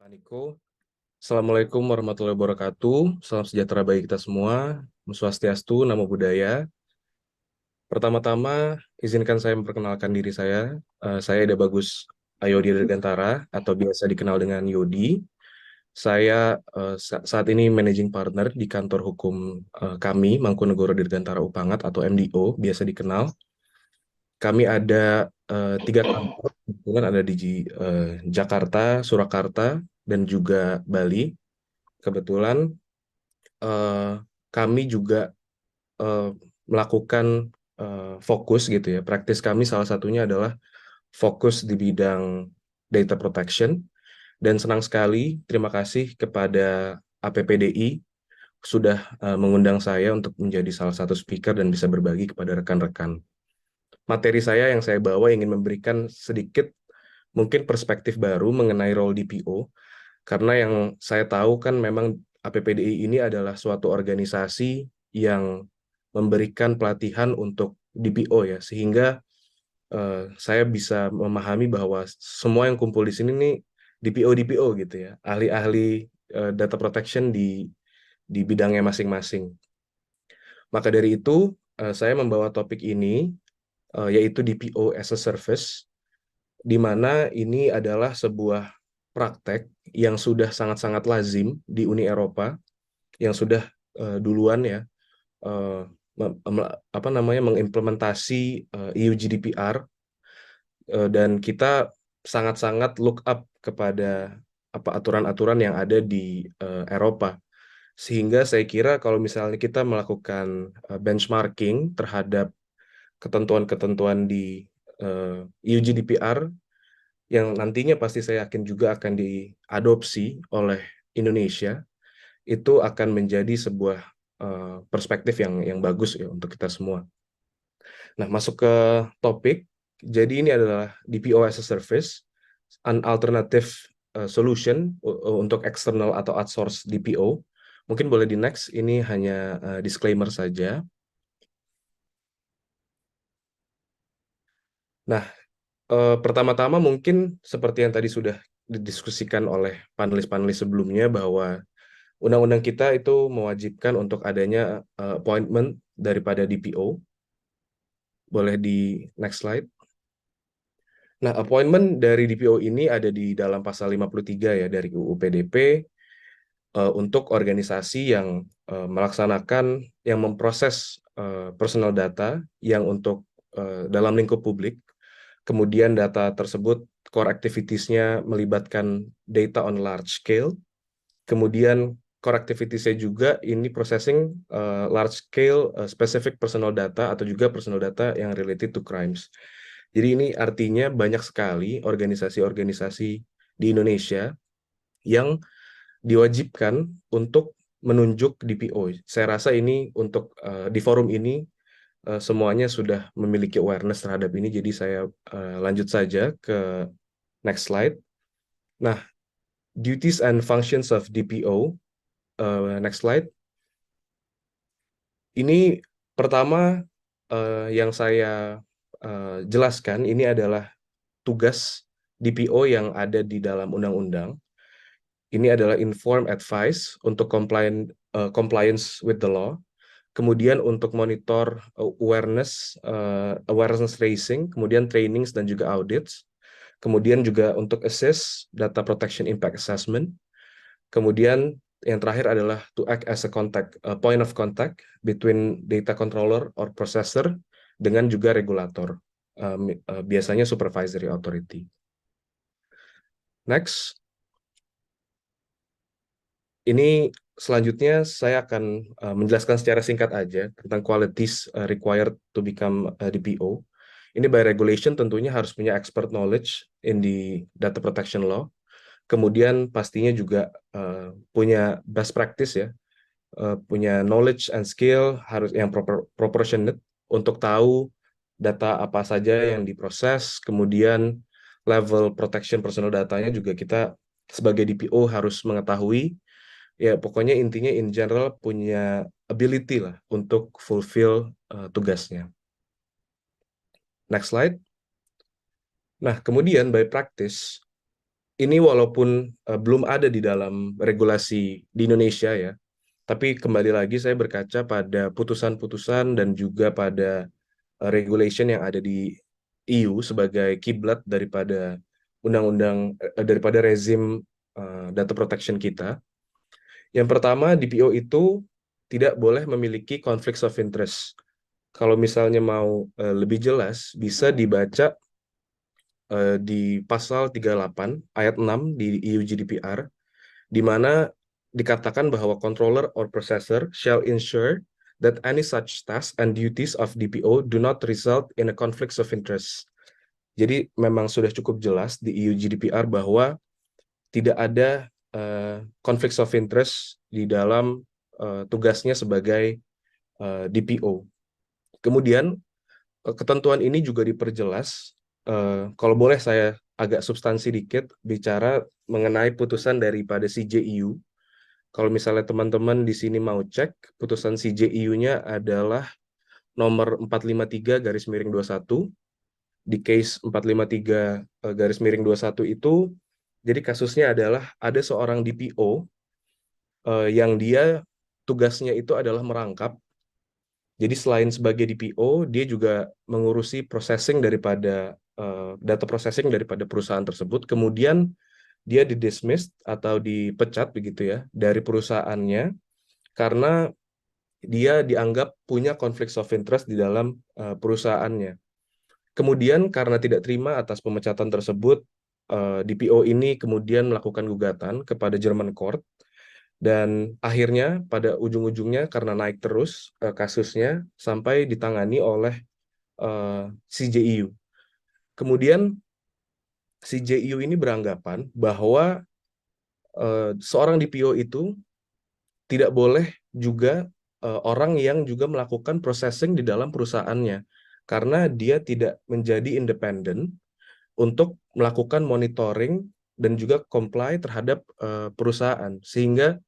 Niko. Assalamualaikum warahmatullahi wabarakatuh. Salam sejahtera bagi kita semua. Om Swastiastu, Namo Buddhaya. Pertama-tama, izinkan saya memperkenalkan diri saya. Saya Ida Bagus Ayodi Dirgantara, atau biasa dikenal dengan Yodi. Saya saat ini managing partner di kantor hukum kami, Mangkunegoro Dirgantara Upangat atau MDO, biasa dikenal. Kami ada tiga kantor, kebetulan ada di Jakarta, Surakarta, dan juga Bali. Kebetulan eh, kami juga eh, melakukan fokus gitu ya. Praktis kami salah satunya adalah fokus di bidang data protection. Dan senang sekali, terima kasih kepada APPDI sudah mengundang saya untuk menjadi salah satu speaker dan bisa berbagi kepada rekan-rekan. Materi saya yang saya bawa ingin memberikan sedikit mungkin perspektif baru mengenai role DPO, karena yang saya tahu kan memang APPDI ini adalah suatu organisasi yang memberikan pelatihan untuk DPO ya, sehingga saya bisa memahami bahwa semua yang kumpul di sini nih DPO gitu ya, ahli-ahli data protection di bidangnya masing-masing. Maka dari itu saya membawa topik ini yaitu DPO as a Service, di mana ini adalah sebuah praktek yang sudah sangat-sangat lazim di Uni Eropa, yang sudah duluan ya eh, apa namanya mengimplementasi EU GDPR, dan kita sangat-sangat look up kepada apa aturan-aturan yang ada di Eropa, sehingga saya kira kalau misalnya kita melakukan benchmarking terhadap ketentuan-ketentuan di EU GDPR yang nantinya pasti saya yakin juga akan diadopsi oleh Indonesia, itu akan menjadi sebuah perspektif yang bagus ya untuk kita semua. Nah, masuk ke topik. Jadi ini adalah DPO as a Service, an alternative solution untuk external atau outsource DPO. Mungkin boleh di next, ini hanya disclaimer saja. Nah, pertama-tama mungkin seperti yang tadi sudah didiskusikan oleh panelis-panelis sebelumnya, bahwa undang-undang kita itu mewajibkan untuk adanya appointment daripada DPO. Boleh di next slide. Nah, appointment dari DPO ini ada di dalam pasal 53 ya dari UU PDP, untuk organisasi yang melaksanakan, yang memproses personal data yang untuk dalam lingkup publik. Kemudian data tersebut core activities-nya melibatkan data on large scale. Kemudian core activities-nya juga ini processing large scale specific personal data atau juga personal data yang related to crimes. Jadi ini artinya banyak sekali organisasi-organisasi di Indonesia yang diwajibkan untuk menunjuk DPO. Saya rasa ini untuk di forum ini semuanya sudah memiliki awareness terhadap ini. Jadi saya lanjut saja ke next slide. Nah, duties and functions of DPO. Next slide. Ini pertama yang saya jelaskan ini adalah tugas DPO yang ada di dalam undang-undang. Ini adalah inform advice untuk compliance with the law. Kemudian untuk monitor awareness raising, kemudian trainings dan juga audits. Kemudian juga untuk assess data protection impact assessment. Kemudian yang terakhir adalah to act as a point of contact between data controller or processor dengan juga regulator, biasanya supervisory authority. Next. Ini selanjutnya saya akan menjelaskan secara singkat aja tentang qualities required to become a DPO. Ini by regulation tentunya harus punya expert knowledge in the data protection law. Kemudian pastinya juga punya best practice ya, punya knowledge and skill harus yang proportionate untuk tahu data apa saja yang diproses. Kemudian level protection personal datanya juga kita sebagai DPO harus mengetahui. Ya, pokoknya intinya in general punya ability lah untuk fulfill tugasnya. Next slide. Nah, kemudian by practice, ini walaupun belum ada di dalam regulasi di Indonesia ya, tapi kembali lagi saya berkaca pada putusan-putusan dan juga pada regulation yang ada di EU sebagai kiblat daripada daripada rezim data protection kita. Yang pertama, DPO itu tidak boleh memiliki conflicts of interest. Kalau misalnya mau lebih jelas, bisa dibaca di pasal 38 ayat 6 di EU GDPR, di mana dikatakan bahwa controller or processor shall ensure that any such tasks and duties of DPO do not result in a conflicts of interest. Jadi memang sudah cukup jelas di EU GDPR bahwa tidak ada conflicts of interest di dalam tugasnya sebagai DPO. Kemudian ketentuan ini juga diperjelas. Kalau boleh saya agak substansi dikit bicara mengenai putusan daripada CJEU. Kalau misalnya teman-teman di sini mau cek, putusan CJEU-nya adalah nomor 453 garis miring 21. Di case 453 garis miring 21 itu, jadi kasusnya adalah ada seorang DPO yang dia tugasnya itu adalah merangkap. Jadi selain sebagai DPO, dia juga mengurusi processing daripada data processing daripada perusahaan tersebut. Kemudian dia didismiss atau dipecat begitu ya dari perusahaannya karena dia dianggap punya conflicts of interest di dalam perusahaannya. Kemudian karena tidak terima atas pemecatan tersebut, DPO ini kemudian melakukan gugatan kepada German Court dan akhirnya pada ujung-ujungnya karena naik terus kasusnya sampai ditangani oleh CJEU. Kemudian CJEU ini beranggapan bahwa seorang DPO itu tidak boleh juga orang yang juga melakukan processing di dalam perusahaannya karena dia tidak menjadi independen untuk melakukan monitoring dan juga comply terhadap perusahaan sehingga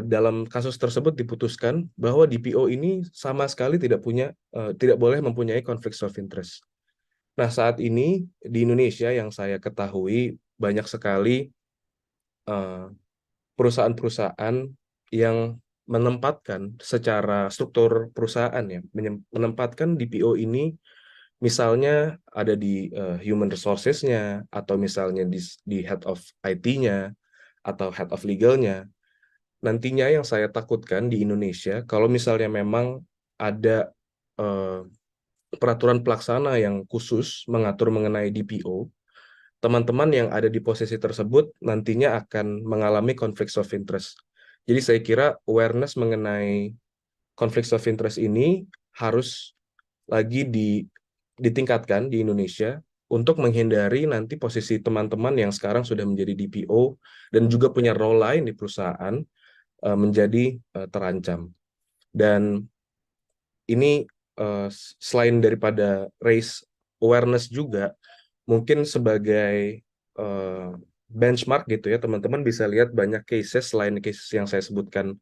dalam kasus tersebut diputuskan bahwa DPO ini sama sekali tidak boleh mempunyai conflicts of interest. Nah, saat ini di Indonesia yang saya ketahui banyak sekali eh, perusahaan-perusahaan yang menempatkan secara struktur perusahaan ya, menempatkan DPO ini misalnya ada di human resources-nya atau misalnya di head of IT-nya atau head of legal-nya. Nantinya yang saya takutkan di Indonesia kalau misalnya memang ada eh, peraturan pelaksana yang khusus mengatur mengenai DPO, teman-teman yang ada di posisi tersebut nantinya akan mengalami conflicts of interest. Jadi saya kira awareness mengenai conflicts of interest ini harus lagi ditingkatkan di Indonesia untuk menghindari nanti posisi teman-teman yang sekarang sudah menjadi DPO dan juga punya role lain di perusahaan menjadi terancam. Dan ini selain daripada raise awareness juga, mungkin sebagai benchmark gitu ya, teman-teman bisa lihat banyak cases selain cases yang saya sebutkan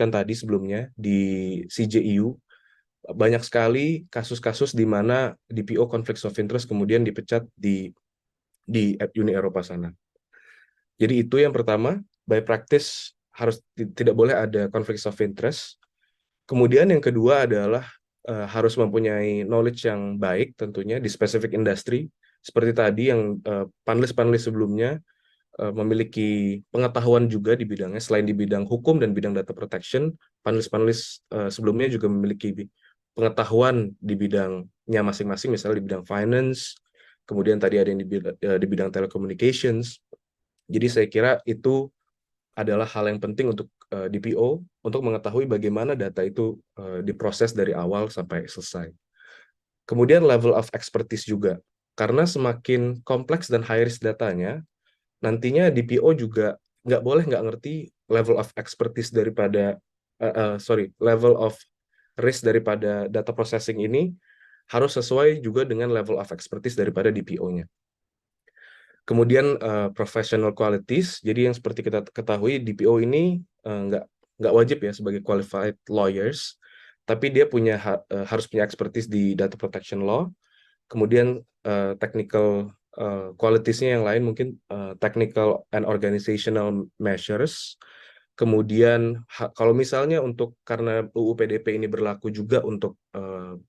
tadi sebelumnya di CJEU. Banyak sekali kasus-kasus di mana DPO conflicts of interest kemudian dipecat di Uni Eropa sana. Jadi itu yang pertama, by practice tidak boleh ada conflicts of interest. Kemudian yang kedua adalah harus mempunyai knowledge yang baik tentunya di specific industry. Seperti tadi yang panelis-panelis sebelumnya memiliki pengetahuan juga di bidangnya. Selain di bidang hukum dan bidang data protection, panelis-panelis sebelumnya juga memiliki pengetahuan di bidangnya masing-masing, misalnya di bidang finance, kemudian tadi ada yang di bidang telecommunications. Jadi saya kira itu adalah hal yang penting untuk DPO untuk mengetahui bagaimana data itu diproses dari awal sampai selesai. Kemudian level of expertise juga, karena semakin kompleks dan high risk datanya, nantinya DPO juga nggak ngerti level of expertise daripada level of risk daripada data processing ini harus sesuai juga dengan level of expertise daripada DPO-nya. Kemudian professional qualities, jadi yang seperti kita ketahui DPO ini nggak wajib ya sebagai qualified lawyers, tapi dia harus punya expertise di data protection law, kemudian technical qualities-nya yang lain mungkin technical and organizational measures. Kemudian kalau misalnya untuk karena UU PDP ini berlaku juga untuk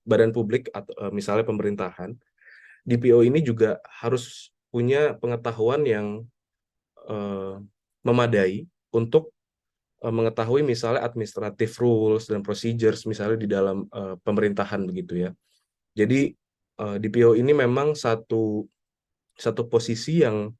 badan publik atau misalnya pemerintahan, DPO ini juga harus punya pengetahuan yang eh, memadai untuk mengetahui misalnya administrative rules dan procedures misalnya di dalam pemerintahan begitu ya. Jadi DPO ini memang satu satu posisi yang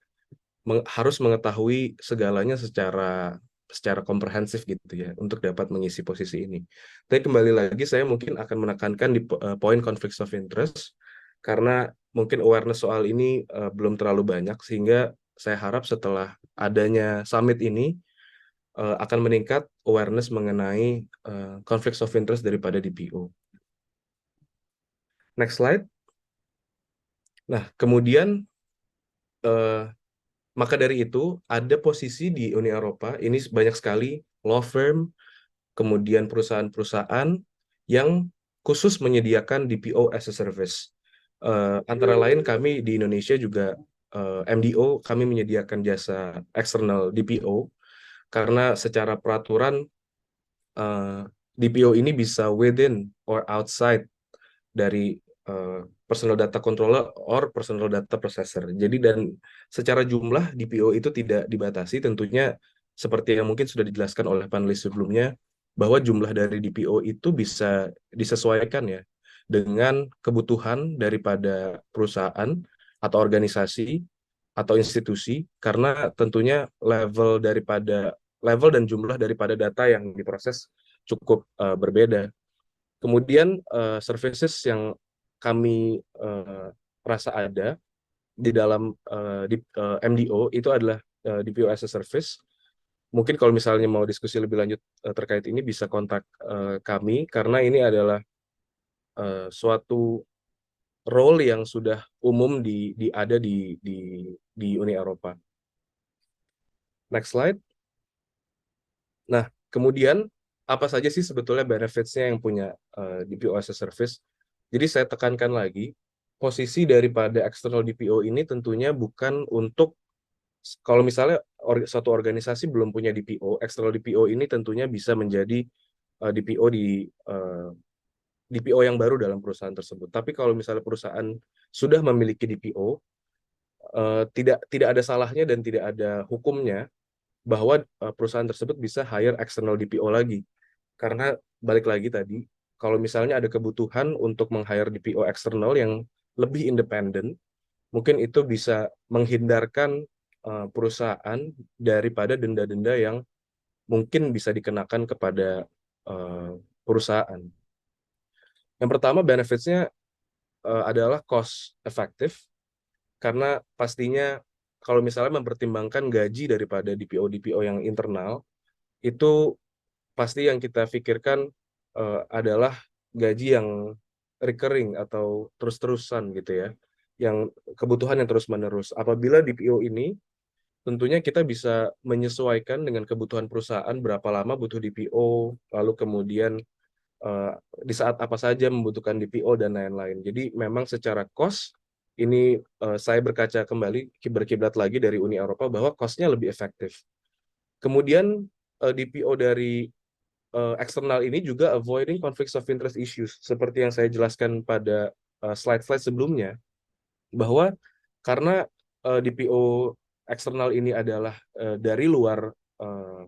harus mengetahui segalanya secara komprehensif gitu ya untuk dapat mengisi posisi ini. Tapi kembali lagi saya mungkin akan menekankan di poin conflicts of interest karena mungkin awareness soal ini belum terlalu banyak sehingga saya harap setelah adanya summit ini akan meningkat awareness mengenai conflicts of interest daripada DPO. Next slide. Nah, kemudian eh, maka dari itu ada posisi di Uni Eropa ini banyak sekali law firm, kemudian perusahaan-perusahaan yang khusus menyediakan DPO as a service. Antara lain kami di Indonesia juga MDO kami menyediakan jasa eksternal DPO karena secara peraturan DPO ini bisa within or outside dari personal data controller or personal data processor. Jadi dan secara jumlah DPO itu tidak dibatasi tentunya seperti yang mungkin sudah dijelaskan oleh panelis sebelumnya bahwa jumlah dari DPO itu bisa disesuaikan ya dengan kebutuhan daripada perusahaan atau organisasi atau institusi karena tentunya level dan jumlah daripada data yang diproses cukup berbeda. Kemudian services yang kami rasa ada di dalam MDO itu adalah DPO as a service. Mungkin kalau misalnya mau diskusi lebih lanjut terkait ini bisa kontak kami karena ini adalah suatu role yang sudah umum ada di Uni Eropa. Next slide. Nah, kemudian apa saja sih sebetulnya benefits-nya yang punya DPO as a service? Jadi saya tekankan lagi, posisi daripada external DPO ini tentunya bukan untuk, kalau misalnya suatu organisasi belum punya DPO, external DPO ini tentunya bisa menjadi DPO DPO yang baru dalam perusahaan tersebut. Tapi kalau misalnya perusahaan sudah memiliki DPO, tidak tidak ada salahnya dan tidak ada hukumnya bahwa perusahaan tersebut bisa hire external DPO lagi. Karena balik lagi tadi, kalau misalnya ada kebutuhan untuk meng-hire DPO eksternal yang lebih independen, mungkin itu bisa menghindarkan perusahaan daripada denda-denda yang mungkin bisa dikenakan kepada perusahaan. Yang pertama, benefits-nya adalah cost efektif, karena pastinya kalau misalnya mempertimbangkan gaji daripada DPO-DPO yang internal, itu pasti yang kita pikirkan adalah gaji yang recurring atau terus-terusan gitu ya, yang kebutuhan yang terus-menerus. Apabila DPO ini, tentunya kita bisa menyesuaikan dengan kebutuhan perusahaan berapa lama butuh DPO, lalu kemudian eh, di saat apa saja membutuhkan DPO dan lain-lain. Jadi memang secara cost ini saya berkaca kembali berkiblat lagi dari Uni Eropa bahwa cost-nya lebih efektif. Kemudian DPO dari eksternal ini juga avoiding conflicts of interest issues seperti yang saya jelaskan pada slide-slide sebelumnya bahwa karena DPO eksternal ini adalah dari luar eh,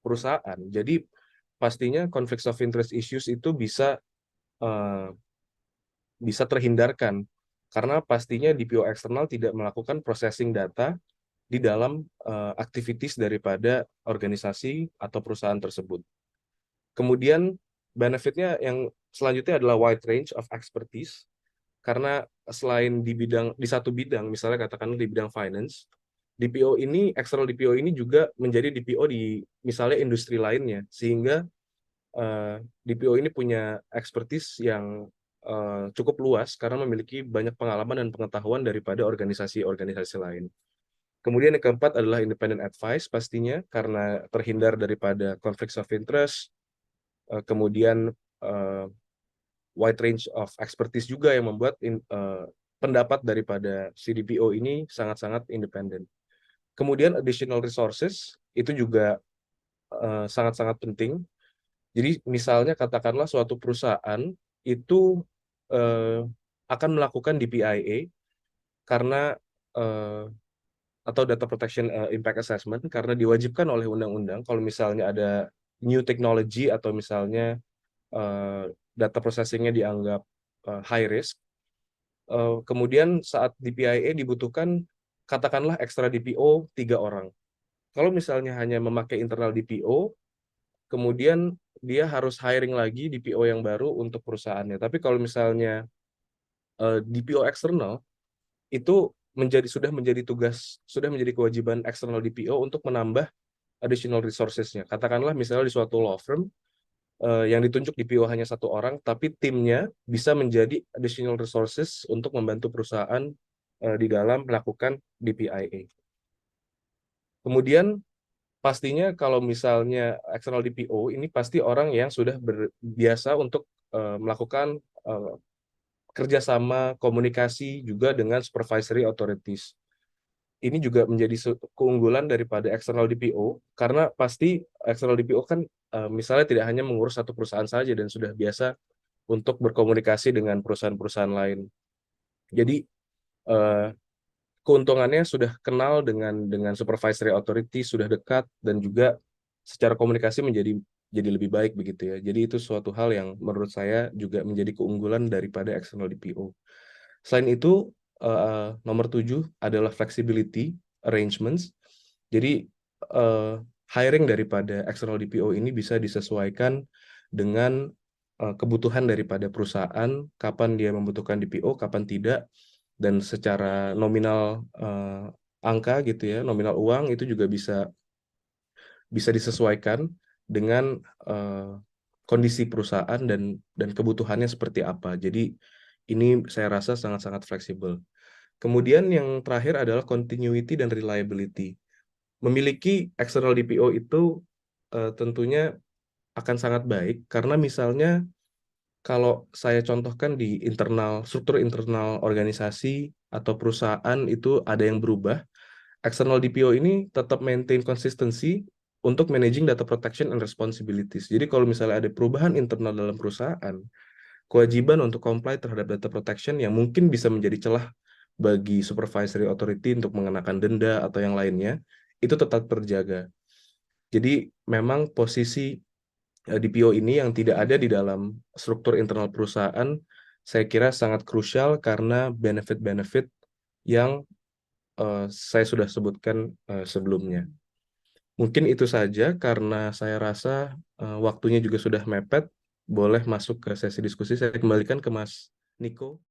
perusahaan, jadi pastinya conflicts of interest issues itu eh, bisa terhindarkan karena pastinya DPO eksternal tidak melakukan processing data di dalam activities daripada organisasi atau perusahaan tersebut. Kemudian benefitnya yang selanjutnya adalah wide range of expertise karena selain di satu bidang, misalnya katakan di bidang finance, DPO ini external DPO ini juga menjadi DPO di misalnya industri lainnya sehingga DPO ini punya expertise yang cukup luas karena memiliki banyak pengalaman dan pengetahuan daripada organisasi-organisasi lain. Kemudian yang keempat adalah independent advice pastinya karena terhindar daripada conflicts of interest, kemudian wide range of expertise juga yang membuat pendapat daripada si DPO ini sangat-sangat independen. Kemudian additional resources itu juga sangat-sangat penting. Jadi misalnya katakanlah suatu perusahaan itu eh, akan melakukan DPIA karena eh, atau Data Protection Impact Assessment karena diwajibkan oleh undang-undang kalau misalnya ada new technology atau misalnya eh, data processingnya dianggap high risk. Kemudian saat DPIA dibutuhkan katakanlah ekstra DPO 3 orang. Kalau misalnya hanya memakai internal DPO, kemudian dia harus hiring lagi DPO yang baru untuk perusahaannya. Tapi kalau misalnya DPO eksternal itu sudah menjadi kewajiban eksternal DPO untuk menambah additional resources-nya. Katakanlah misalnya di suatu law firm yang ditunjuk DPO hanya 1 orang, tapi timnya bisa menjadi additional resources untuk membantu perusahaan di dalam melakukan DPIA. Kemudian pastinya kalau misalnya external DPO ini pasti orang yang sudah biasa untuk melakukan kerjasama komunikasi juga dengan supervisory authorities. Ini juga menjadi keunggulan daripada external DPO karena pasti external DPO kan misalnya tidak hanya mengurus satu perusahaan saja dan sudah biasa untuk berkomunikasi dengan perusahaan-perusahaan lain. Jadi eh, keuntungannya sudah kenal dengan supervisory authority, sudah dekat dan juga secara komunikasi jadi lebih baik begitu ya. Jadi itu suatu hal yang menurut saya juga menjadi keunggulan daripada external DPO. Selain itu, nomor 7 adalah flexibility arrangements. Jadi hiring daripada external DPO ini bisa disesuaikan dengan kebutuhan daripada perusahaan, kapan dia membutuhkan DPO, kapan tidak, dan secara nominal angka gitu ya, nominal uang itu juga bisa disesuaikan dengan kondisi perusahaan dan kebutuhannya seperti apa. Jadi ini saya rasa sangat-sangat fleksibel. Kemudian yang terakhir adalah continuity dan reliability. Memiliki external DPO itu tentunya akan sangat baik karena misalnya kalau saya contohkan di struktur internal organisasi atau perusahaan itu ada yang berubah, external DPO ini tetap maintain konsistensi untuk managing data protection and responsibilities. Jadi kalau misalnya ada perubahan internal dalam perusahaan, kewajiban untuk comply terhadap data protection yang mungkin bisa menjadi celah bagi supervisory authority untuk mengenakan denda atau yang lainnya, itu tetap terjaga. Jadi memang posisi DPO ini yang tidak ada di dalam struktur internal perusahaan, saya kira sangat krusial karena benefit-benefit yang saya sudah sebutkan sebelumnya. Mungkin itu saja karena saya rasa waktunya juga sudah mepet. Boleh masuk ke sesi diskusi. Saya kembalikan ke Mas Niko.